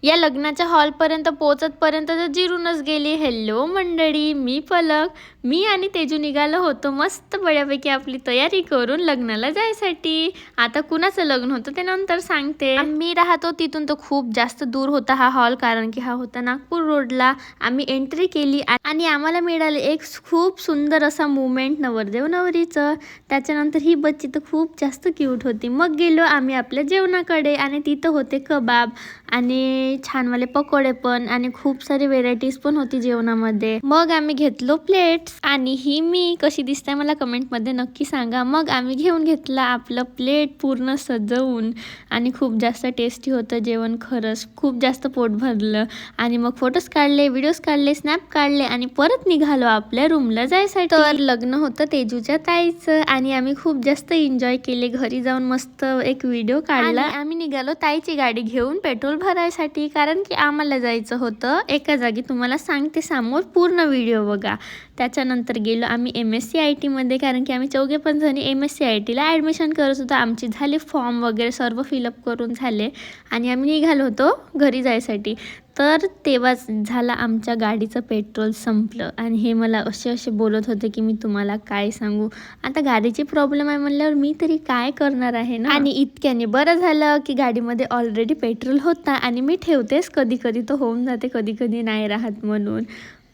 या लग्नाच्या हॉलपर्यंत पोहोचतपर्यंत तर जिरूनच गेली. हेल्लो मंडळी, मी पलक. मी आणि तेजू निघालो होतो मस्त बऱ्यापैकी आपली तयारी करून लग्नाला जायसाठी. आता कुणाचं लग्न होतं ते नंतर सांगते. आम्ही राहतो तिथून तर खूप जास्त दूर होता हा हॉल, कारण की हा होता नागपूर रोडला. आम्ही एंट्री केली आणि आम्हाला मिळाले एक खूप सुंदर असा मुवमेंट नवरदेव नवरीचं. त्याच्यानंतर ही बच्ची तर खूप जास्त क्यूट होती. मग गेलो आम्ही आपल्या जेवणाकडे आणि तिथं होते कबाब आणि छानवाले पकोडे पण आणि खूप सारी व्हेरायटीज पण होती जेवणामध्ये. मग आम्ही घेतलो प्लेट्स आणि ही मी कशी दिसते मला कमेंटमध्ये नक्की सांगा. मग आम्ही घेऊन घेतला आपलं प्लेट पूर्ण सजवून आणि खूप जास्त टेस्टी होतं जेवण. खरंच खूप जास्त पोट भरलं आणि मग फोटोज काढले, व्हिडिओज काढले, स्नॅप काढले आणि परत निघालो आपल्या रूमला जायसाठी. तर लग्न होतं तेजूच्या ताईचं आणि आम्ही खूप जास्त एन्जॉय केले. घरी जाऊन मस्त एक व्हिडिओ काढला. आम्ही निघालो ताईची गाडी घेऊन पेट्रोल भरायसाठी, कारण की आम्हाला जायचं होतं एका जागी. तुम्हाला सांगते समोर पूर्ण व्हिडिओ बघा. त्याच्यानंतर गेलो आम्ही MSc मध्ये, कारण की आम्ही चौघे पण जणी MSc ला ॲडमिशन करत होतो. आमची झाले फॉर्म वगैरे सर्व फिलअप करून झाले आणि आम्ही निघालो होतो घरी जायसाठी. तर तेव्हा झाला आमच्या गाडीचं पेट्रोल संपलं आणि हे मला असे बोलत होते की मी तुम्हाला काय सांगू. आता गाडीची प्रॉब्लेम आहे म्हणल्यावर मी तरी काय करणार आहे ना. आणि इतक्याने बरं झालं की गाडीमध्ये ऑलरेडी पेट्रोल होता आणि मी ठेवतेच, कधी कधी तो होऊन जाते, कधी कधी नाही राहत म्हणून.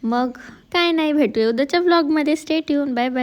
मग काय नाही, भेटूया उद्याच्या व्लॉगमध्ये. Stay tune. Bye bye.